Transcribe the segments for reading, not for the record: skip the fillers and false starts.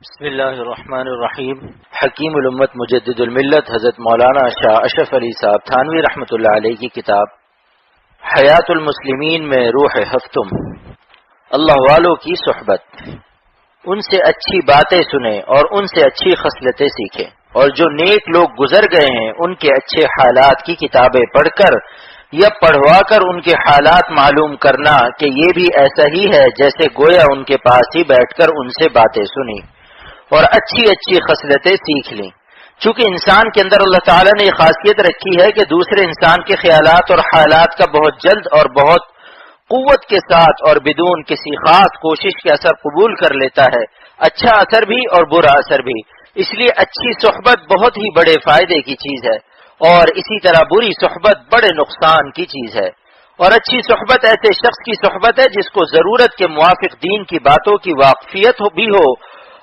بسم اللہ الرحمن الرحیم۔ حکیم الامت مجدد الملت حضرت مولانا شاہ اشرف علی صاحب تھانوی رحمۃ اللہ علیہ کی کتاب حیات المسلمین میں روح ہفتم، اللہ والوں کی صحبت، ان سے اچھی باتیں سنیں اور ان سے اچھی خصلتیں سیکھیں، اور جو نیک لوگ گزر گئے ہیں ان کے اچھے حالات کی کتابیں پڑھ کر یا پڑھوا کر ان کے حالات معلوم کرنا کہ یہ بھی ایسا ہی ہے جیسے گویا ان کے پاس ہی بیٹھ کر ان سے باتیں سنی اور اچھی اچھی خصلتیں سیکھ لیں۔ چونکہ انسان کے اندر اللہ تعالیٰ نے یہ خاصیت رکھی ہے کہ دوسرے انسان کے خیالات اور حالات کا بہت جلد اور بہت قوت کے ساتھ اور بدون کسی خاص کوشش کے اثر قبول کر لیتا ہے، اچھا اثر بھی اور برا اثر بھی۔ اس لیے اچھی صحبت بہت ہی بڑے فائدے کی چیز ہے، اور اسی طرح بری صحبت بڑے نقصان کی چیز ہے۔ اور اچھی صحبت ایسے شخص کی صحبت ہے جس کو ضرورت کے موافق دین کی باتوں کی واقفیت بھی ہو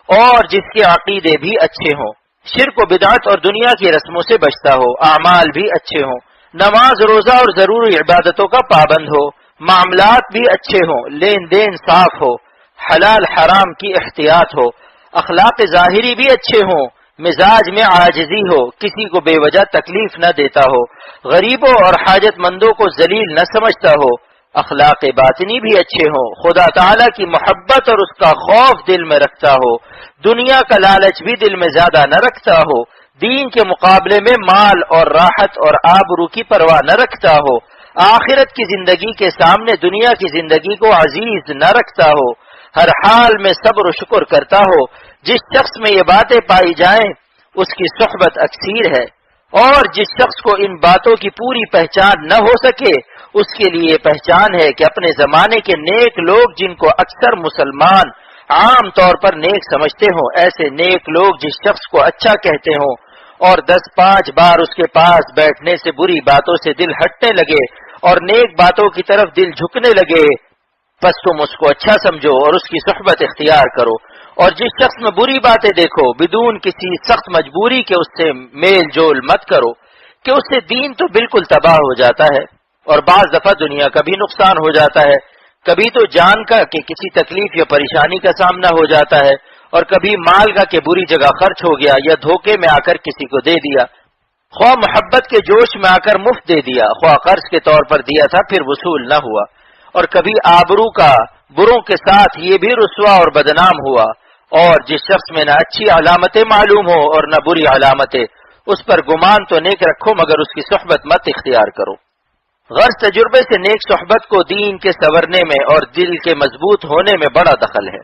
اور جس کے عقیدے بھی اچھے ہوں، شرک و بدعت اور دنیا کی رسموں سے بچتا ہو، اعمال بھی اچھے ہوں، نماز روزہ اور ضروری عبادتوں کا پابند ہو، معاملات بھی اچھے ہوں، لین دین صاف ہو، حلال حرام کی احتیاط ہو، اخلاق ظاہری بھی اچھے ہوں، مزاج میں عاجزی ہو، کسی کو بے وجہ تکلیف نہ دیتا ہو، غریبوں اور حاجت مندوں کو ذلیل نہ سمجھتا ہو، اخلاق باطنی بھی اچھے ہوں، خدا تعالی کی محبت اور اس کا خوف دل میں رکھتا ہو، دنیا کا لالچ بھی دل میں زیادہ نہ رکھتا ہو، دین کے مقابلے میں مال اور راحت اور آبرو کی پرواہ نہ رکھتا ہو، آخرت کی زندگی کے سامنے دنیا کی زندگی کو عزیز نہ رکھتا ہو، ہر حال میں صبر و شکر کرتا ہو۔ جس شخص میں یہ باتیں پائی جائیں اس کی صحبت اکثیر ہے، اور جس شخص کو ان باتوں کی پوری پہچان نہ ہو سکے اس کے لیے پہچان ہے کہ اپنے زمانے کے نیک لوگ جن کو اکثر مسلمان عام طور پر نیک سمجھتے ہوں، ایسے نیک لوگ جس شخص کو اچھا کہتے ہوں اور 10-5 بار اس کے پاس بیٹھنے سے بری باتوں سے دل ہٹنے لگے اور نیک باتوں کی طرف دل جھکنے لگے، بس تم اس کو اچھا سمجھو اور اس کی صحبت اختیار کرو۔ اور جس شخص میں بری باتیں دیکھو بدون کسی سخت مجبوری کے اس سے میل جول مت کرو، کہ اس سے دین تو بالکل تباہ ہو جاتا ہے اور بعض دفعہ دنیا کا بھی نقصان ہو جاتا ہے، کبھی تو جان کا کہ کسی تکلیف یا پریشانی کا سامنا ہو جاتا ہے، اور کبھی مال کا کہ بری جگہ خرچ ہو گیا یا دھوکے میں آ کر کسی کو دے دیا، خواہ محبت کے جوش میں آ کر مفت دے دیا، خواہ قرض کے طور پر دیا تھا پھر وصول نہ ہوا، اور کبھی آبرو کا بروں کے ساتھ یہ بھی رسوا اور بدنام ہوا۔ اور جس شخص میں نہ اچھی علامتیں معلوم ہو اور نہ بری علامتیں، اس پر گمان تو نیک رکھو مگر اس کی صحبت مت اختیار کرو۔ غرض تجربے سے نیک صحبت کو دین کے سنورنے میں اور دل کے مضبوط ہونے میں بڑا دخل ہے،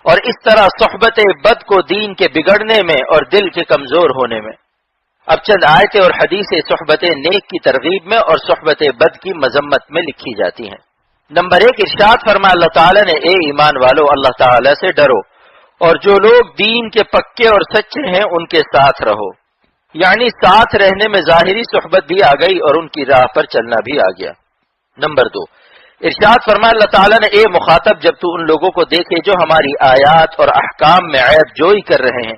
اور اس طرح صحبت بد کو دین کے بگڑنے میں اور دل کے کمزور ہونے میں۔ اب چند آیتیں اور حدیث صحبت نیک کی ترغیب میں اور صحبت بد کی مذمت میں لکھی جاتی ہیں۔ نمبر 1، ارشاد فرمایا اللہ تعالیٰ نے، اے ایمان والو اللہ تعالیٰ سے ڈرو اور جو لوگ دین کے پکے اور سچے ہیں ان کے ساتھ رہو، یعنی ساتھ رہنے میں ظاہری صحبت بھی آ گئی اور ان کی راہ پر چلنا بھی آ گیا۔ نمبر 2، ارشاد فرمایا اللہ تعالیٰ نے، اے مخاطب جب تو ان لوگوں کو دیکھے جو ہماری آیات اور احکام میں عیب جوئی کر رہے ہیں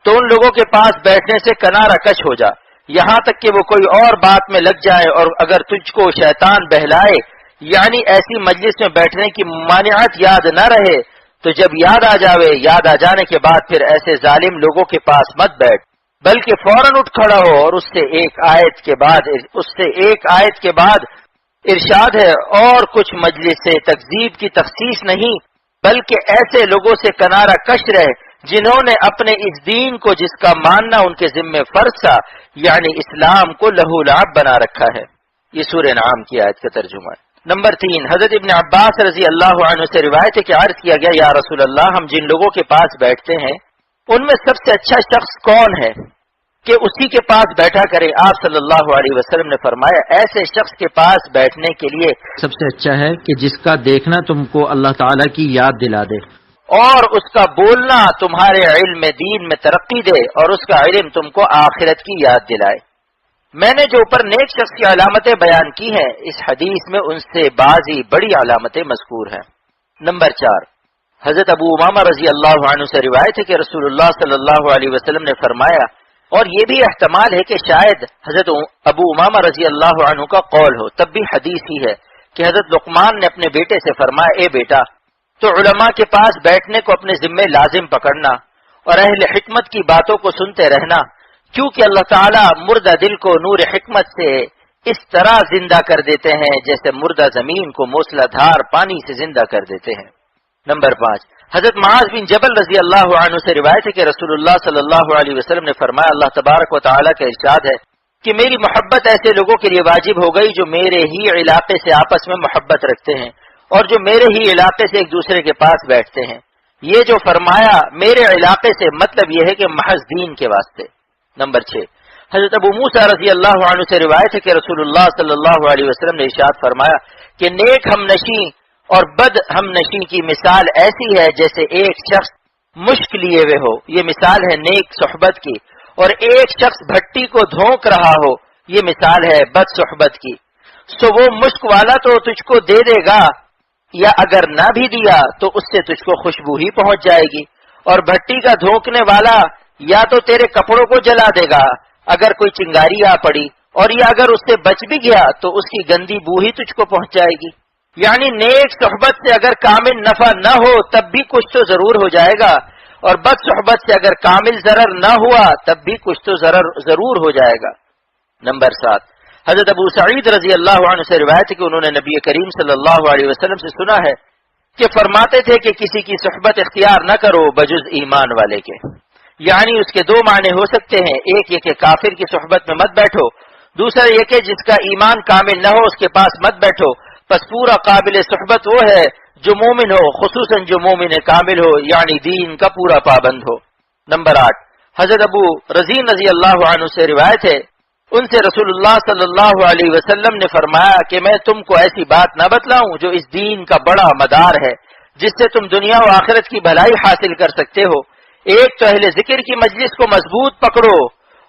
تو ان لوگوں کے پاس بیٹھنے سے کنارہ کش ہو جا، یہاں تک کہ وہ کوئی اور بات میں لگ جائے، اور اگر تجھ کو شیطان بہلائے یعنی ایسی مجلس میں بیٹھنے کی ممانعت یاد نہ رہے تو جب یاد آ جاوے، یاد آ جانے کے بعد پھر ایسے ظالم لوگوں کے پاس مت بیٹھ، بلکہ فوراً اٹھ کھڑا ہو اور اس سے ایک آیت کے بعد ارشاد ہے، اور کچھ مجلس سے تکذیب کی تخصیص نہیں بلکہ ایسے لوگوں سے کنارہ کش رہے جنہوں نے اپنے اس دین کو جس کا ماننا ان کے ذمہ فرض تھا یعنی اسلام کو لہو لعب بنا رکھا ہے۔ یہ سورہ انعام کی آیت کا ترجمہ ہے۔ نمبر 3، حضرت ابن عباس رضی اللہ عنہ سے روایت ہے کہ عرض کیا گیا، یا رسول اللہ، ہم جن لوگوں کے پاس بیٹھتے ہیں ان میں سب سے اچھا شخص کون ہے کہ اسی کے پاس بیٹھا کرے؟ آپ صلی اللہ علیہ وسلم نے فرمایا، ایسے شخص کے پاس بیٹھنے کے لیے سب سے اچھا ہے کہ جس کا دیکھنا تم کو اللہ تعالیٰ کی یاد دلا دے، اور اس کا بولنا تمہارے علم دین میں ترقی دے، اور اس کا علم تم کو آخرت کی یاد دلائے۔ میں نے جو اوپر نیک شخص کی علامتیں بیان کی ہیں اس حدیث میں ان سے بعضی بڑی علامتیں مذکور ہیں۔ نمبر 4، حضرت ابو امامہ رضی اللہ عنہ سے روایت ہے کہ رسول اللہ صلی اللہ علیہ وسلم نے فرمایا، اور یہ بھی احتمال ہے کہ شاید حضرت ابو امامہ رضی اللہ عنہ کا قول ہو، تب بھی حدیث ہی ہے کہ حضرت لقمان نے اپنے بیٹے سے فرمایا، اے بیٹا، تو علماء کے پاس بیٹھنے کو اپنے ذمے لازم پکڑنا اور اہل حکمت کی باتوں کو سنتے رہنا، کیونکہ اللہ تعالیٰ مردہ دل کو نور حکمت سے اس طرح زندہ کر دیتے ہیں جیسے مردہ زمین کو موسلا دھار پانی سے زندہ کر دیتے ہیں۔ نمبر 5، حضرت معاذ بن جبل رضی اللہ عنہ سے روایت ہے کہ رسول اللہ صلی اللہ علیہ وسلم نے فرمایا، اللہ تبارک و تعالیٰ کا ارشاد ہے کہ میری محبت ایسے لوگوں کے لیے واجب ہو گئی جو میرے ہی علاقے سے آپس میں محبت رکھتے ہیں اور جو میرے ہی علاقے سے ایک دوسرے کے پاس بیٹھتے ہیں۔ یہ جو فرمایا میرے علاقے سے، مطلب یہ ہے کہ محض دین کے واسطے۔ نمبر 6، حضرت ابو موسیٰ رضی اللہ عنہ سے روایت ہے کہ رسول اللہ صلی اللہ علیہ وسلم نے ارشاد فرمایا کہ نیک ہم نشیں اور بد ہم نشیں کی مثال ایسی ہے جیسے ایک شخص مشک لیے ہوئے ہو، یہ مثال ہے نیک صحبت کی، اور ایک شخص بھٹی کو دھونک رہا ہو، یہ مثال ہے بد صحبت کی۔ سو وہ مشک والا تو تجھ کو دے دے گا، یا اگر نہ بھی دیا تو اس سے تجھ کو خوشبو ہی پہنچ جائے گی، اور بھٹی کا دھونکنے والا یا تو تیرے کپڑوں کو جلا دے گا اگر کوئی چنگاری آ پڑی، اور یا اگر اس سے بچ بھی گیا تو اس کی گندی بو ہی تجھ کو پہنچ جائے گی۔ یعنی نیک صحبت سے اگر کامل نفع نہ ہو تب بھی کچھ تو ضرور ہو جائے گا، اور بد صحبت سے اگر کامل ضرر نہ ہوا تب بھی کچھ تو ضرور ہو جائے گا۔ نمبر 7، حضرت ابو سعید رضی اللہ عنہ سے روایت ہے کہ انہوں نے نبی کریم صلی اللہ علیہ وسلم سے سنا ہے کہ فرماتے تھے کہ کسی کی صحبت اختیار نہ کرو بجز ایمان والے کے۔ یعنی اس کے دو معنی ہو سکتے ہیں، ایک یہ کہ کافر کی صحبت میں مت بیٹھو، دوسرا یہ کہ جس کا ایمان کامل نہ ہو اس کے پاس مت بیٹھو۔ پس پورا قابل صحبت وہ ہے جو مومن ہو، خصوصاً جو مومن کامل ہو، یعنی دین کا پورا پابند ہو۔ نمبر 8، حضرت ابو رزین رضی اللہ عنہ سے روایت ہے، ان سے رسول اللہ صلی اللہ علیہ وسلم نے فرمایا کہ میں تم کو ایسی بات نہ بتلاؤں جو اس دین کا بڑا مدار ہے، جس سے تم دنیا و آخرت کی بھلائی حاصل کر سکتے ہو۔ ایک تو اہل ذکر کی مجلس کو مضبوط پکڑو،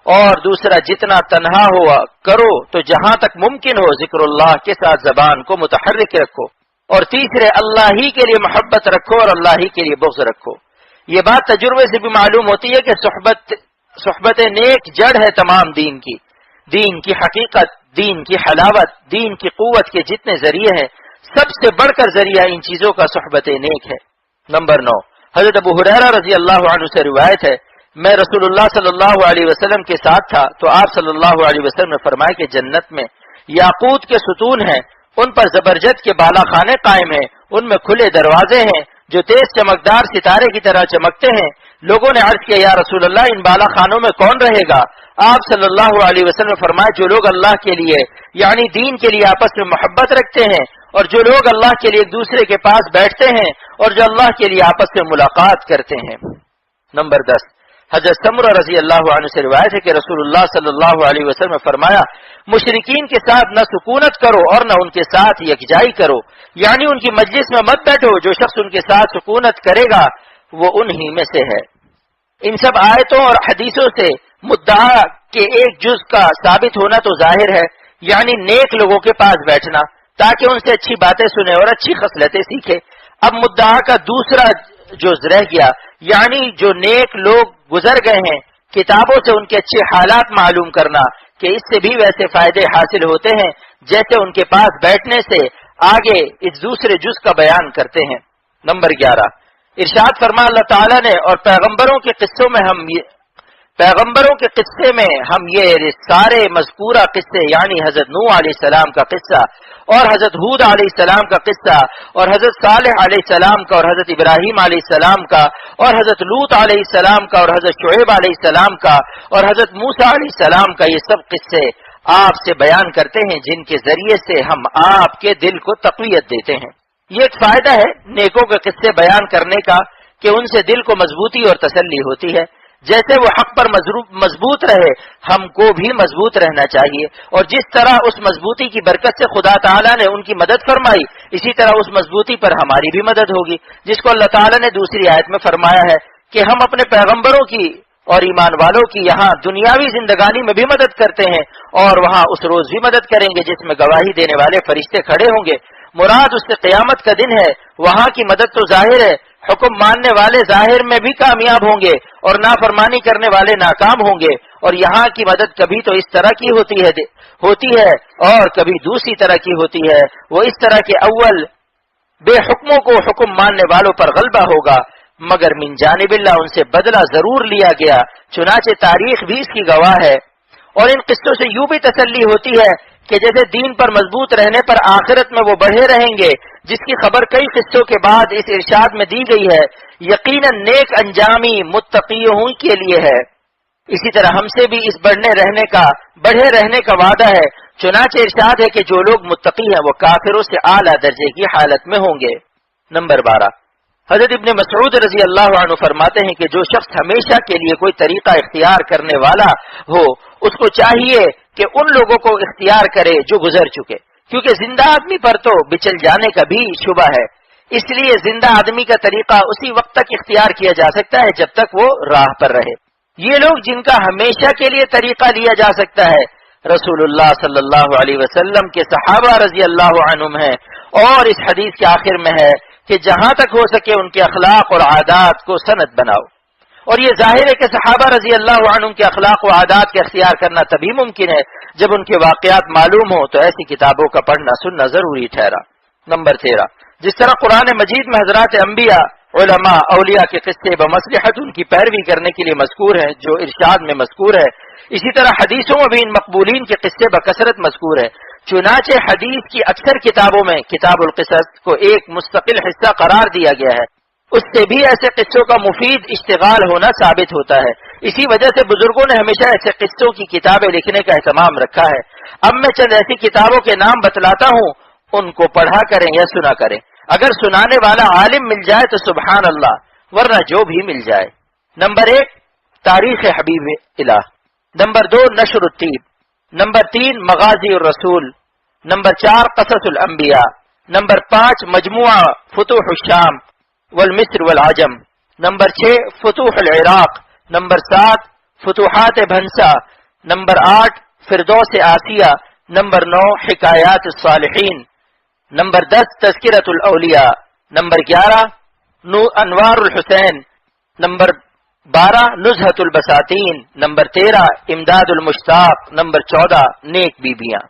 اور دوسرا جتنا تنہا ہوا کرو تو جہاں تک ممکن ہو ذکر اللہ کے ساتھ زبان کو متحرک رکھو، اور تیسرے اللہ ہی کے لیے محبت رکھو اور اللہ ہی کے لیے بغض رکھو۔ یہ بات تجربے سے بھی معلوم ہوتی ہے کہ صحبت نیک جڑ ہے تمام دین کی حقیقت، دین کی حلاوت، دین کی قوت کے جتنے ذریعے ہیں سب سے بڑھ کر ذریعہ ان چیزوں کا صحبت نیک ہے۔ نمبر 9، حضرت ابو ہریرہ رضی اللہ عنہ سے روایت ہے، میں رسول اللہ صلی اللہ علیہ وسلم کے ساتھ تھا تو آپ صلی اللہ علیہ وسلم نے فرمایا کہ جنت میں یاقوت کے ستون ہیں، ان پر زبرجد کے بالا خانے قائم ہیں، ان میں کھلے دروازے ہیں جو تیز چمکدار ستارے کی طرح چمکتے ہیں۔ لوگوں نے عرض کیا یا رسول اللہ ان بالا خانوں میں کون رہے گا؟ آپ صلی اللہ علیہ وسلم نے فرمایا جو لوگ اللہ کے لیے یعنی دین کے لیے آپس میں محبت رکھتے ہیں، اور جو لوگ اللہ کے لیے ایک دوسرے کے پاس بیٹھتے ہیں، اور جو اللہ کے لیے آپس میں ملاقات کرتے ہیں۔ نمبر 10، حضرت سمرہ رضی اللہ عنہ سے روایت ہے کہ رسول اللہ صلی اللہ علیہ وسلم نے فرمایا مشرکین کے ساتھ نہ سکونت کرو اور نہ ان کے ساتھ یکجائی کرو، یعنی ان کی مجلس میں مت بیٹھو، جو شخص ان کے ساتھ سکونت کرے گا وہ انہی میں سے ہے۔ ان سب آیتوں اور حدیثوں سے مدعا کے ایک جز کا ثابت ہونا تو ظاہر ہے، یعنی نیک لوگوں کے پاس بیٹھنا تاکہ ان سے اچھی باتیں سنے اور اچھی خصلتیں سیکھے۔ اب مدعا کا دوسرا جز رہ گیا، یعنی جو نیک لوگ گزر گئے ہیں کتابوں سے ان کے اچھے حالات معلوم کرنا، کہ اس سے بھی ویسے فائدے حاصل ہوتے ہیں جیسے ان کے پاس بیٹھنے سے۔ آگے اس دوسرے جز کا بیان کرتے ہیں۔ نمبر 11، ارشاد فرما اللہ تعالیٰ نے اور پیغمبروں کے قصے میں ہم یہ سارے مذکورہ قصے یعنی حضرت نوح علیہ السلام کا قصہ اور حضرت ہود علیہ السلام کا قصہ اور حضرت صالح علیہ السلام کا اور حضرت ابراہیم علیہ السلام کا اور حضرت لوط علیہ السلام کا اور حضرت شعیب علیہ السلام کا اور حضرت موسیٰ علیہ السلام کا، یہ سب قصے آپ سے بیان کرتے ہیں جن کے ذریعے سے ہم آپ کے دل کو تقویت دیتے ہیں۔ یہ ایک فائدہ ہے نیکوں کے قصے بیان کرنے کا کہ ان سے دل کو مضبوطی اور تسلی ہوتی ہے۔ جیسے وہ حق پر مضبوط رہے ہم کو بھی مضبوط رہنا چاہیے، اور جس طرح اس مضبوطی کی برکت سے خدا تعالیٰ نے ان کی مدد فرمائی اسی طرح اس مضبوطی پر ہماری بھی مدد ہوگی، جس کو اللہ تعالیٰ نے دوسری آیت میں فرمایا ہے کہ ہم اپنے پیغمبروں کی اور ایمان والوں کی یہاں دنیاوی زندگانی میں بھی مدد کرتے ہیں اور وہاں اس روز بھی مدد کریں گے جس میں گواہی دینے والے فرشتے کھڑے ہوں گے۔ مراد اس سے قیامت کا دن ہے، وہاں کی مدد تو ظاہر ہے، حکم ماننے والے ظاہر میں بھی کامیاب ہوں گے اور نافرمانی کرنے والے ناکام ہوں گے، اور یہاں کی مدد کبھی تو اس طرح کی ہوتی ہے اور کبھی دوسری طرح کی ہوتی ہے۔ وہ اس طرح کہ اول بے حکموں کو حکم ماننے والوں پر غلبہ ہوگا، مگر من جانب اللہ ان سے بدلہ ضرور لیا گیا، چنانچہ تاریخ بھی اس کی گواہ ہے۔ اور ان قصوں سے یوں بھی تسلی ہوتی ہے کہ جیسے دین پر مضبوط رہنے پر آخرت میں وہ بڑھے رہیں گے، جس کی خبر کئی قصوں کے بعد اس ارشاد میں دی گئی ہے، یقیناً نیک انجامی متقیوں کے لیے ہے۔ اسی طرح ہم سے بھی اس بڑھے رہنے کا وعدہ ہے، چنانچہ ارشاد ہے کہ جو لوگ متقی ہیں وہ کافروں سے اعلیٰ درجے کی حالت میں ہوں گے۔ نمبر 12، حضرت ابن مسعود رضی اللہ عنہ فرماتے ہیں کہ جو شخص ہمیشہ کے لیے کوئی طریقہ اختیار کرنے والا ہو، اس کو چاہیے کہ ان لوگوں کو اختیار کرے جو گزر چکے، کیونکہ زندہ آدمی پر تو بچل جانے کا بھی شبہ ہے، اس لیے زندہ آدمی کا طریقہ اسی وقت تک اختیار کیا جا سکتا ہے جب تک وہ راہ پر رہے۔ یہ لوگ جن کا ہمیشہ کے لیے طریقہ لیا جا سکتا ہے رسول اللہ صلی اللہ علیہ وسلم کے صحابہ رضی اللہ عنہم ہیں، اور اس حدیث کے آخر میں ہے کہ جہاں تک ہو سکے ان کے اخلاق اور عادات کو سند بناؤ۔ اور یہ ظاہر ہے کہ صحابہ رضی اللہ عنہم کے اخلاق و عادات کا اختیار کرنا تبھی ممکن ہے جب ان کے واقعات معلوم ہوں، تو ایسی کتابوں کا پڑھنا سننا ضروری ٹھہرا۔ نمبر 13، جس طرح قرآن مجید میں حضرات انبیاء، علماء، اولیاء کے قصے بمصلحت ان کی پیروی کرنے کے لیے مذکور ہیں جو ارشاد میں مذکور ہے، اسی طرح حدیثوں میں بھی ان مقبولین کے قصے بکثرت مذکور ہے۔ چنانچہ حدیث کی اکثر کتابوں میں کتاب القصص کو ایک مستقل حصہ قرار دیا گیا ہے، اس سے بھی ایسے قصوں کا مفید اشتغال ہونا ثابت ہوتا ہے۔ اسی وجہ سے بزرگوں نے ہمیشہ ایسے قصوں کی کتابیں لکھنے کا اہتمام رکھا ہے۔ اب میں چند ایسی کتابوں کے نام بتلاتا ہوں، ان کو پڑھا کریں یا سنا کریں، اگر سنانے والا عالم مل جائے تو سبحان اللہ، ورنہ جو بھی مل جائے۔ نمبر 1، تاریخ حبیب الہ۔ نمبر 2، نشر الطیب۔ نمبر 3، مغازی الرسول۔ نمبر 4، قصص الانبیاء۔ نمبر 5، مجموعہ فتوح الشام والمصر والعجم۔ نمبر 6، فتوح العراق۔ نمبر 7، فتوحات بھنسا۔ نمبر 8، فردوس آسیہ۔ نمبر 9، حکایات الصالحین۔ نمبر 10، تذکرۃ الاولیاء۔ نمبر 11، انوار الحسین۔ نمبر 12، نزہۃ البساتین۔ نمبر 13، امداد المشتاق۔ نمبر 14، نیک بیبیاں۔